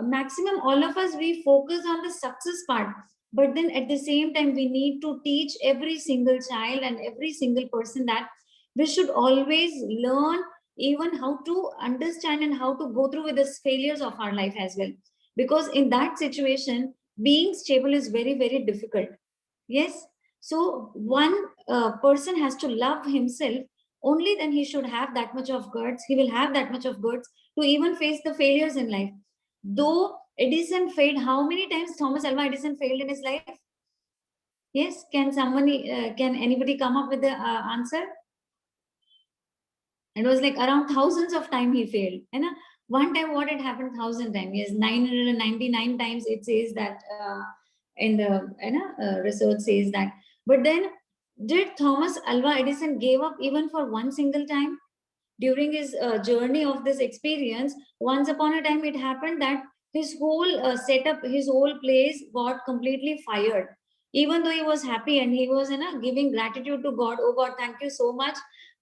maximum all of us we focus on the success part, but then at the same time we need to teach every single child and every single person that we should always learn even how to understand and how to go through with the failures of our life as well, because in that situation being stable is very very difficult. Yes. So one person has to love himself, only then he should have that much of guts, he will have that much of guts to even face the failures in life. Though Edison failed, how many times Thomas Alva Edison failed in his life? Yes, can somebody, can anybody come up with the answer? It was like around thousands of times he failed. And one time, what had happened 1,000 times? Yes, 999 times it says that in the research says that. But then, did Thomas Alva Edison gave up even for one single time? During his journey of this experience, once upon a time it happened that his whole setup, his whole place got completely fired. Even though he was happy and he was giving gratitude to God, oh God, thank you so much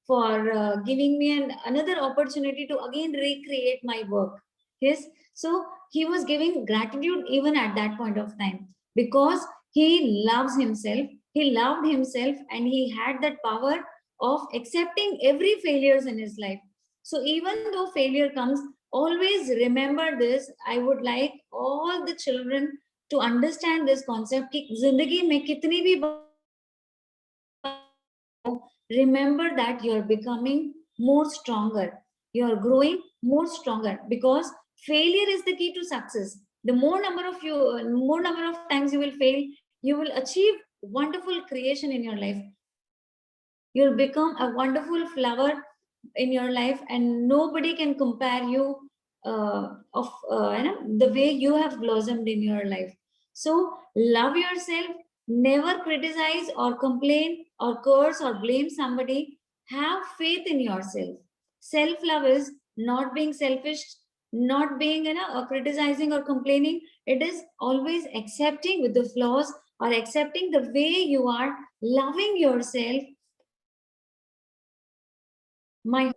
for giving me another opportunity to again recreate my work. Yes, so he was giving gratitude even at that point of time, because he loves himself, he loved himself, and he had that power of accepting every failures in his life. So even though failure comes, always remember this. I would like all the children to understand this concept कि जिंदगी में कितनी भी remember that you're becoming more stronger, you're growing more stronger, because failure is the key to success. The more number of times you will fail, you will achieve wonderful creation in your life. You'll become a wonderful flower in your life, and nobody can compare you of the way you have blossomed in your life. So love yourself, never criticize or complain or curse or blame somebody. Have faith in yourself. Self love is not being selfish, not being criticizing or complaining. It is always accepting with the flaws, or accepting the way you are, loving yourself. My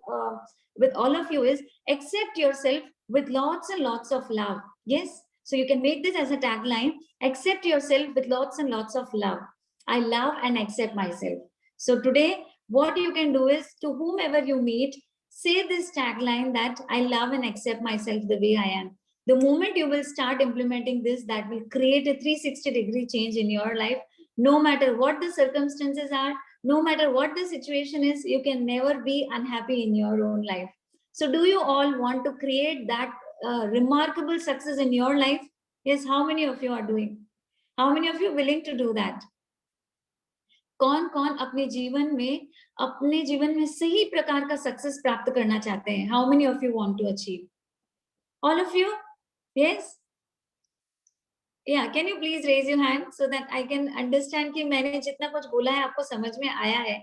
with all of you is accept yourself with lots and lots of love. Yes, so you can make this as a tagline: accept yourself with lots and lots of love. I love and accept myself. So today what you can do is, to whomever you meet, say this tagline that I love and accept myself the way I am. The moment you will start implementing this, that will create a 360-degree change in your life. No matter what the circumstances are, no matter what the situation is, you can never be unhappy in your own life. So do you all want to create that remarkable success in your life? Yes, how many of you are doing? How many of you willing to do that? कौन कौन अपने जीवन में सही प्रकार का success प्राप्त करना चाहते हैं? How many of you want to achieve? All of you? Yes? Yeah, can you please raise your hand so that I can understand कि मैंने जितना कुछ बोला है आपको समझ में आया है?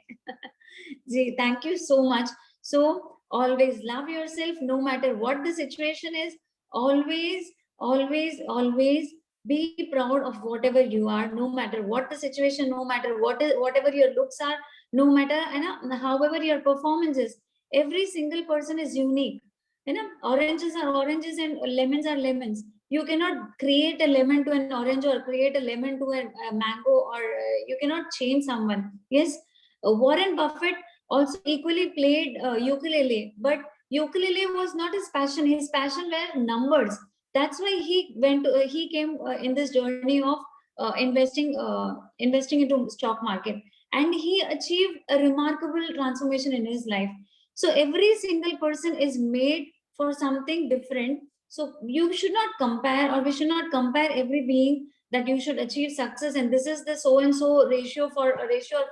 जी, thank you so much. So always love yourself, no matter what the situation is. Always, always, always be proud of whatever you are, no matter what the situation, no matter whatever your looks are, no matter however your performance is. Every single person is unique. Oranges are oranges and lemons are lemons. You cannot create a lemon to an orange or create a lemon to a mango, or you cannot change someone. Yes, Warren Buffett also equally played ukulele, but ukulele was not his passion. His passion were numbers. That's why he came in this journey of investing into stock market, and he achieved a remarkable transformation in his life. So every single person is made for something different. So you should not compare, or we should not compare every being that you should achieve success, and this is the so and so ratio or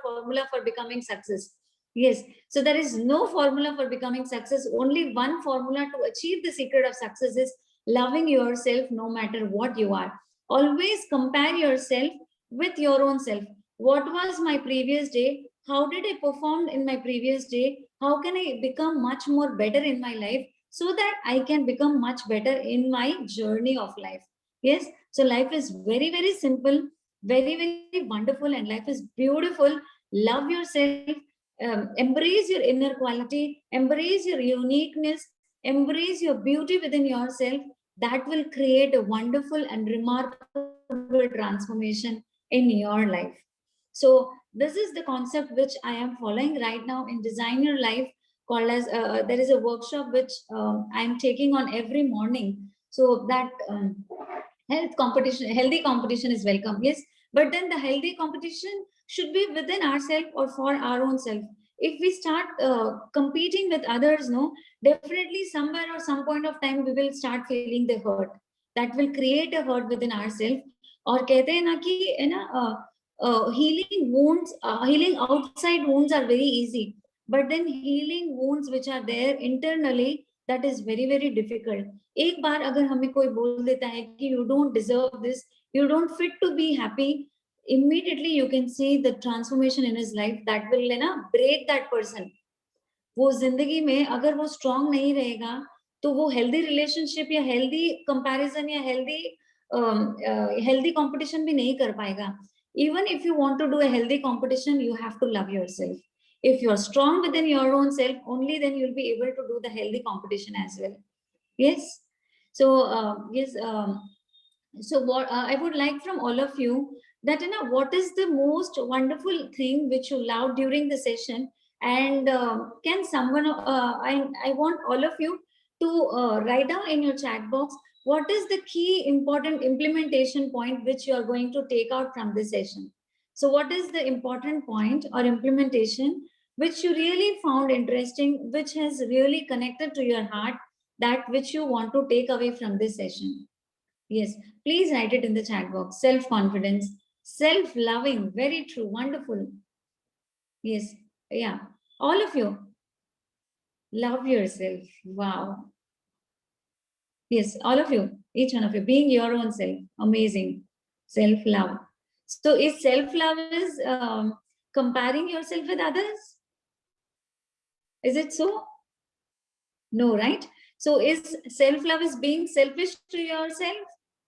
formula for becoming success. Yes. So there is no formula for becoming success. Only one formula to achieve the secret of success is loving yourself no matter what you are. Always compare yourself with your own self. What was my previous day? How did I perform in my previous day? How can I become much more better in my life so that I can become much better in my journey of life? Yes. So life is very, very simple, very, very wonderful, and life is beautiful. Love yourself, embrace your inner quality, embrace your uniqueness, embrace your beauty within yourself. That will create a wonderful and remarkable transformation in your life. So this is the concept which I am following right now in Design Your Life, called as there is a workshop which I am taking on every morning, so that healthy competition is welcome. Yes, but then the healthy competition should be within ourselves or for our own self. If we start competing with others, no, definitely somewhere or some point of time we will start feeling the hurt. That will create a hurt within ourselves. और कहते हैं ना कि है ना healing outside wounds are very easy, but then healing wounds which are there internally, that is very very difficult. एक बार अगर हमें कोई बोल देता है कि you don't deserve this, you don't fit to be happy, immediately you can see the transformation in his life that will है ना break that person. वो जिंदगी में अगर वो स्ट्रांग नहीं रहेगा तो वो हेल्दी रिलेशनशिप या हेल्दी कंपैरिजन या हेल्दी कंपटीशन भी नहीं कर पाएगा. Even if you want to do a healthy competition, you have to love yourself. If you're strong within your own self, only then you'll be able to do the healthy competition as well. Yes. So yes. So what I would like from all of you, that you know, what is the most wonderful thing which you love during the session, and can someone I want all of you to write down in your chat box what is the key important implementation point which you are going to take out from this session. So what is the important point or implementation which you really found interesting, which has really connected to your heart, that which you want to take away from this session? Yes, please write it in the chat box. Self-confidence, self-loving, very true, wonderful. Yes, yeah, all of you. Love yourself. Wow. Yes, all of you, each one of you, being your own self. Amazing. Self-love. So is self-love is comparing yourself with others? Is it so? No, right? So is self-love is being selfish to yourself?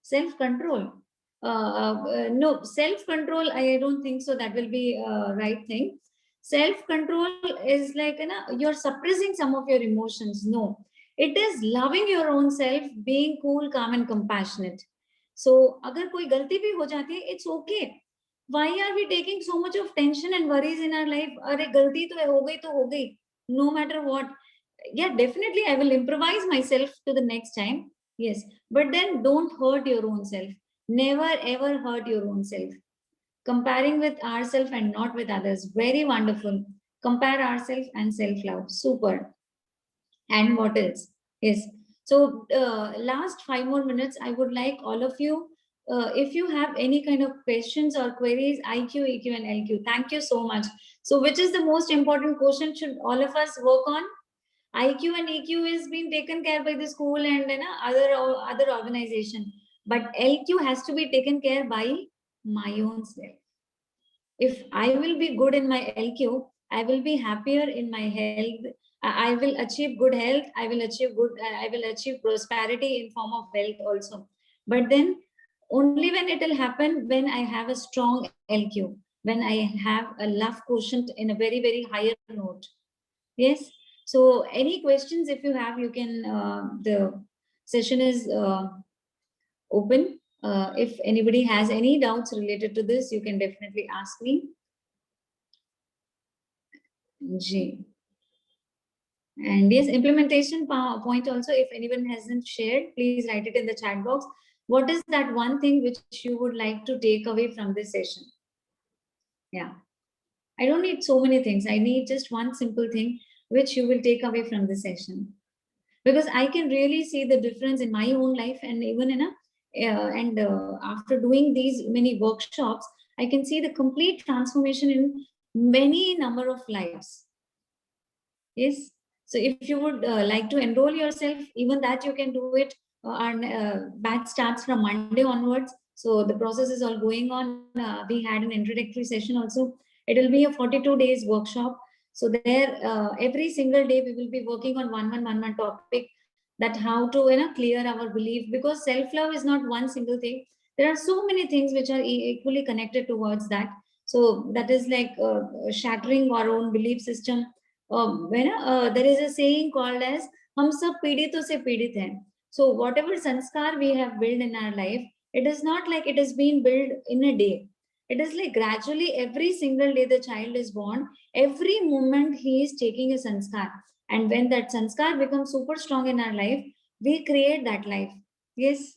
Self-control. No, self-control, I don't think so. That will be a right thing. Self-control is like, you know, you're suppressing some of your emotions. No, it is loving your own self, being cool, calm, and compassionate. So, अगर कोई गलती भी हो जाती है, it's okay. Why are we taking so much of tension and worries in our life? अरे गलती तो हो गई तो हो गई. No matter what. Yeah, definitely I will improvise myself to the next time. Yes, but then don't hurt your own self. Never ever hurt your own self. Comparing with ourselves and not with others, very wonderful. Compare ourselves and self-love, super. And what else? Yes. So last 5 more minutes, I would like all of you, if you have any kind of questions or queries, IQ, EQ, and LQ. Thank you so much. So which is the most important question should all of us work on? IQ and EQ is being taken care by the school and you know, other organization, but LQ has to be taken care by my own self. If I will be good in my LQ, I will be happier in my health. I will achieve good health. I will achieve good. I will achieve prosperity in form of wealth also. But then only when it will happen when I have a strong LQ, when I have a love quotient in a very very higher note. Yes. So any questions if you have, you can, the session is open. If anybody has any doubts related to this, you can definitely ask me. G. And yes, implementation point also, if anyone hasn't shared, please write it in the chat box. What is that one thing which you would like to take away from this session? Yeah. I don't need so many things. I need just one simple thing which you will take away from the session. Because I can really see the difference in my own life, and even in a after doing these many workshops, I can see the complete transformation in many number of lives. Yes. So if you would like to enroll yourself, even that you can do it. Our batch starts from Monday onwards. So the process is all going on. We had an introductory session also. It will be a 42 days workshop. So there, every single day we will be working on one topic, that how to clear our belief, because self love is not one single thing. There are so many things which are equally connected towards that. So that is like shattering our own belief system. There is a saying called as "हम सब पीड़ितों से पीड़ित हैं." So whatever sanskar we have built in our life, it is not like it has been built in a day. It is like gradually every single day the child is born, every moment he is taking a sanskar. And when that sanskar becomes super strong in our life, we create that life. Yes.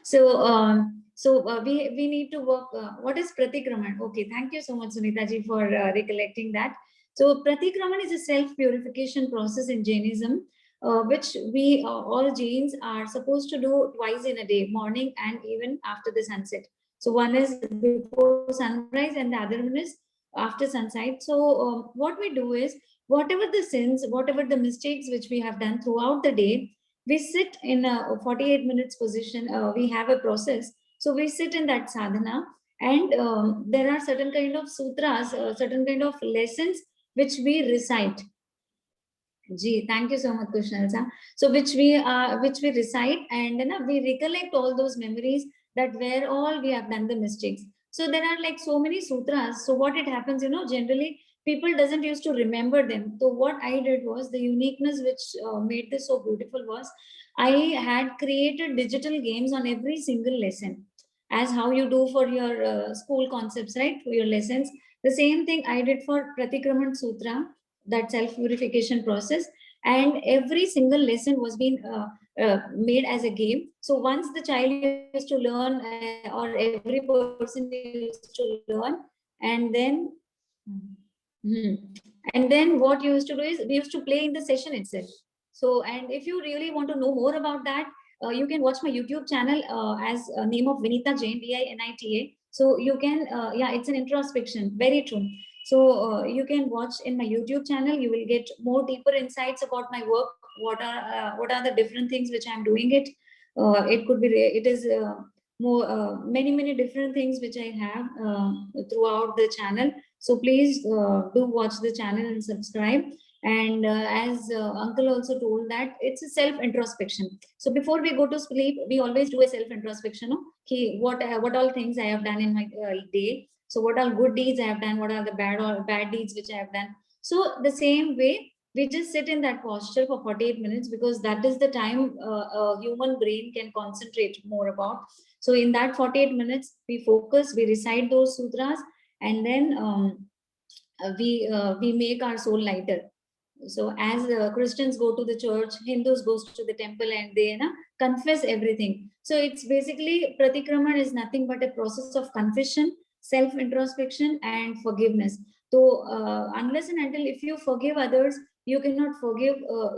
So we need to work. What is pratikraman? Okay, thank you so much, Sunita ji, for recollecting that. So pratikraman is a self-purification process in Jainism, which we all Jains are supposed to do twice in a day, morning and even after the sunset. So one is before sunrise and the other one is after sunset. So what we do is, whatever the sins, whatever the mistakes which we have done throughout the day, we sit in a 48 minutes position. We have a process. So we sit in that sadhana, and there are certain kind of sutras, certain kind of lessons which we recite. Gee, thank you so much, Kushnal sir. So which we recite, and we recollect all those memories, that where all we have done the mistakes. So there are like so many sutras. So what it happens, generally people doesn't used to remember them. So what I did was, the uniqueness which made this so beautiful was, I had created digital games on every single lesson, as how you do for your school concepts, right? For your lessons, the same thing I did for Pratikraman Sutra, that self purification process. And every single lesson was being made as a game. So once the child used to learn, or every person used to learn, and then and then what you used to do is, we used to play in the session itself. So, and if you really want to know more about that, you can watch my YouTube channel as name of Vinita Jain, Vinita. So you can, yeah, it's an introspection. Very true. So you can watch in my YouTube channel. You will get more deeper insights about my work. What are the different things which I'm doing it. It could be, it is more many different things which I have throughout the channel. So please do watch the channel and subscribe. And as uncle also told, that it's a self introspection. So before we go to sleep, we always do a self introspection. No? What all things I have done in my day. So what all good deeds I have done, what are the bad deeds which I have done. So the same way, we just sit in that posture for 48 minutes, because that is the time a human brain can concentrate more about. So in that 48 minutes, we focus, we recite those sutras, and then we make our soul lighter. So as Christians go to the church, Hindus goes to the temple, and they confess everything. So it's basically, pratikraman is nothing but a process of confession, self introspection, and forgiveness. So unless and until if you forgive others, you cannot forgive,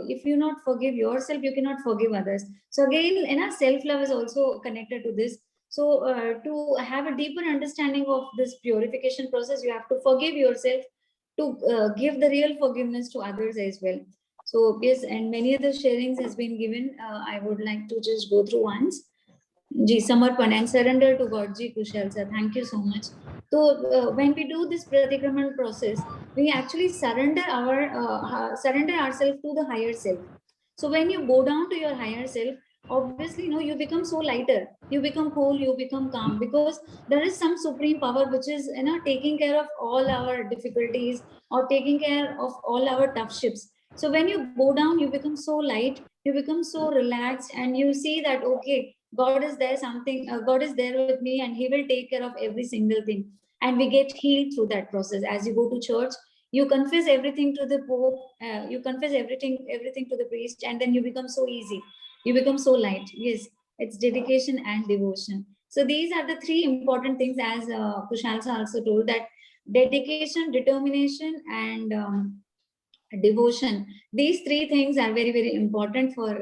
if you not forgive yourself, you cannot forgive others. So again, self love is also connected to this. So to have a deeper understanding of this purification process, you have to forgive yourself, to give the real forgiveness to others as well. So yes, and many other sharings has been given. I would like to just go through once. Ji Samarpan and surrender to God. Ji Kushal sir, thank you so much. So when we do this pratikraman process, we actually surrender ourselves to the higher self. So when you go down to your higher self, obviously, you become so lighter. You become cool. You become calm, because there is some supreme power which is taking care of all our difficulties, or taking care of all our tough ships. So when you go down, you become so light. You become so relaxed, and you see that okay, God is there, God is there with me, and He will take care of every single thing. And we get healed through that process. As you go to church, you confess everything to the Pope, you confess everything to the priest, and then you become so easy. You become so light. Yes, it's dedication and devotion. So these are the three important things, as Kushalsa also told, that dedication, determination, and devotion. These three things are very important for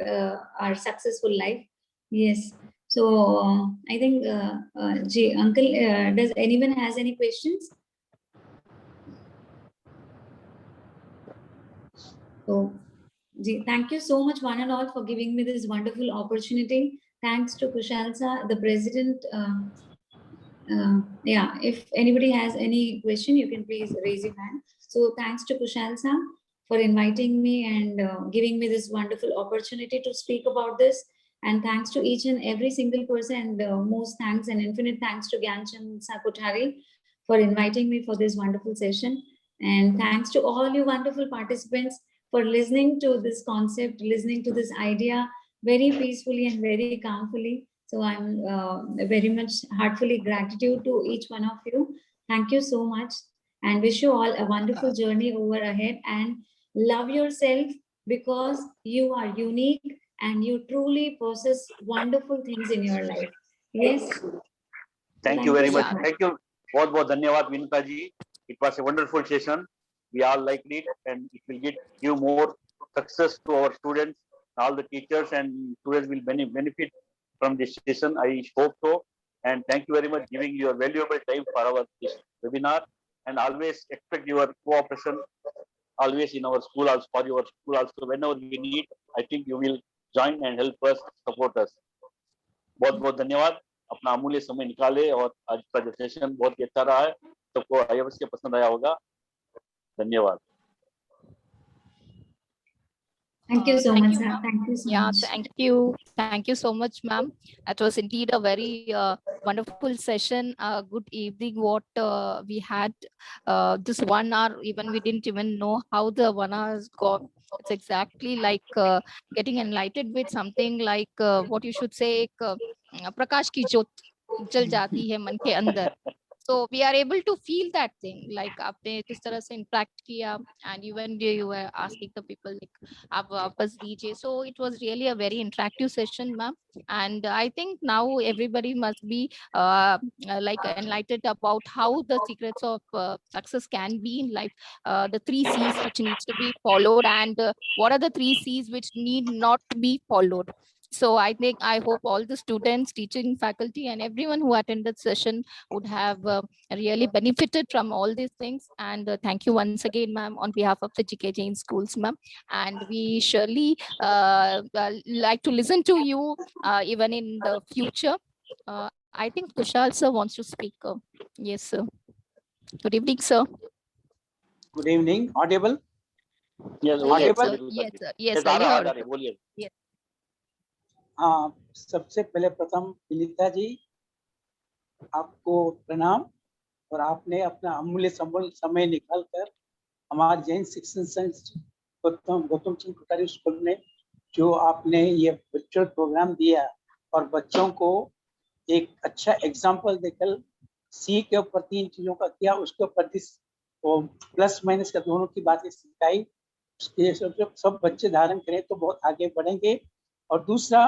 our successful life. Yes. So I think uncle, does anyone has any questions? So, thank you so much, one and all, for giving me this wonderful opportunity. Thanks to Kushal sir, the president. Yeah, if anybody has any question, you can please raise your hand. So, thanks to Kushal sir for inviting me and giving me this wonderful opportunity to speak about this. And thanks to each and every single person, and most thanks and infinite thanks to Gyanchand Sakutari for inviting me for this wonderful session. And thanks to all you wonderful participants for listening to this concept, listening to this idea very peacefully and very calmly. So I'm very much heartfully gratitude to each one of you. Thank you so much, and wish you all a wonderful journey over ahead. And love yourself, because you are unique and you truly possess wonderful things in your life. Yes. Thank you Thank you very so much. Yeah, much. Thank you. बहुत बहुत धन्यवाद Vinita ji. It was a wonderful session. We all liked it, and it will give more success to our students. All the teachers and students will benefit from this session. I hope so. And thank you very much giving your valuable time for our this webinar. And always expect your cooperation. Always in our school, also for your school also. Whenever we need, I think you will join and help us, support us. बहुत बहुत धन्यवाद. अपना अमूल्य समय निकाले, और आज का जो सेशन बहुत ही अच्छा रहा है. सबको अवश्य पसंद आया होगा. धन्यवाद. Thank you so thank much, you, sir. ma'am. Thank you so Yeah, much. thank you so much, ma'am. That was indeed a very wonderful session. Good evening. What we had this 1 hour, even we didn't even know how the 1 hour has gone. It's exactly like getting enlightened with something like what you should say, प्रकाश की ज्योत जल जाती है मन के अंदर. So we are able to feel that thing, like आपने जिस तरह से interact किया, and even you were asking the people like आप वापस दीजिए. So it was really a very interactive session, ma'am. And I think now everybody must be like enlightened about how the secrets of success can be in life, the 3 C's which needs to be followed, and what are the 3 C's which need not be followed. So I hope all the students, teaching faculty, and everyone who attended session would have really benefited from all these things. And thank you once again, ma'am, on behalf of the GK Jain schools, ma'am. And we surely like to listen to you even in the future. I think Kushal sir wants to speak. Yes, sir. Good evening, sir. Good evening. Audible? Yes, Yes, Audible? sir. Yes, sir. Yes, Yes, sir. Uh You're रहा audible. है, बोलिए. Yes. हाँ, सबसे पहले प्रथम विनीता जी, आपको प्रणाम. और आपने अपना अमूल्य समय निकालकर हमारे जैन शिक्षण संस्थान गौतम चंद कोठारी स्कूल में जो आपने ये वर्चुअल प्रोग्राम दिया, और बच्चों को एक अच्छा एग्जाम्पल देकर सी के ऊपर 3 चीजों का किया, उसके ऊपर प्लस माइनस का दोनों की बातें सिखाई. ये सब बच्चे धारण करें तो बहुत आगे बढ़ेंगे. और दूसरा,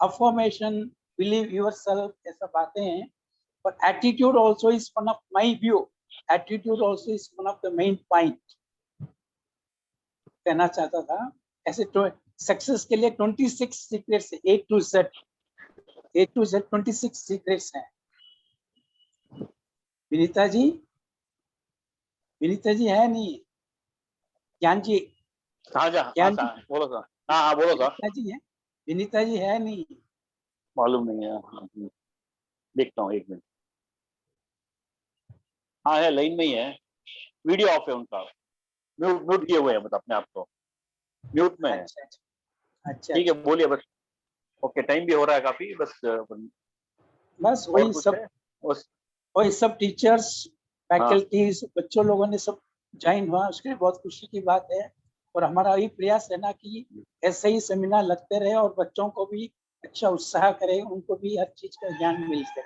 अफर्मेशन, बिलीव योरसेल्फ, ऐसा बातें हैं. और attitude also is one of my view. Attitude also is one of the main point कहना चाहता था. ऐसे तो सक्सेस के लिए 26 secrets, A to Z 26 secrets हैं. विनीता जी है नहीं? ज्ञान जी, हाँ जा, ज्ञान हाँ बोलो सर. हाँ बोलो सर. विनीता जी है नहीं? मालूम नहीं है. देखता हूँ, 1 मिनट. हाँ है, लाइन में ही है. वीडियो ऑफ है उनका, म्यूट किए हुए हैं, मतलब अपने आप को म्यूट में है. अच्छा, ठीक है, बोलिए बस. ओके, टाइम भी हो रहा है काफी. बस बस और कुछ है? वही सब टीचर्स, फैकल्टीज, बच्चों लोगों ने सब ज्वाइन हुआ, उसके लिए बहुत खुशी की बात है. और हमारा यही प्रयास है ना कि ऐसे ही सेमिनार लगते रहे और बच्चों को भी अच्छा उत्साह करें, उनको भी हर चीज का ज्ञान मिल सके.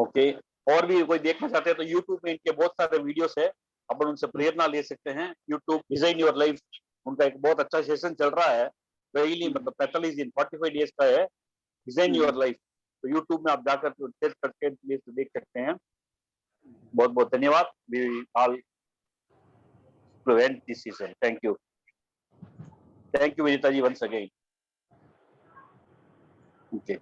ओके, और भी कोई देखना चाहते हैं तो यूट्यूब में इनके बहुत सारे वीडियोस है, अपन उनसे प्रेरणा ले सकते हैं. यूट्यूब डिजाइन योर लाइफ, उनका एक बहुत अच्छा सेशन चल रहा है डेली, मतलब 45 दिन 45 डेज का है, डिजाइन योर लाइफ. तो यूट्यूब में आप जाकर टेस्ट करके देख सकते हैं. बहुत बहुत धन्यवाद. We all to end this session. Thank you Vinita ji, once again. Okay.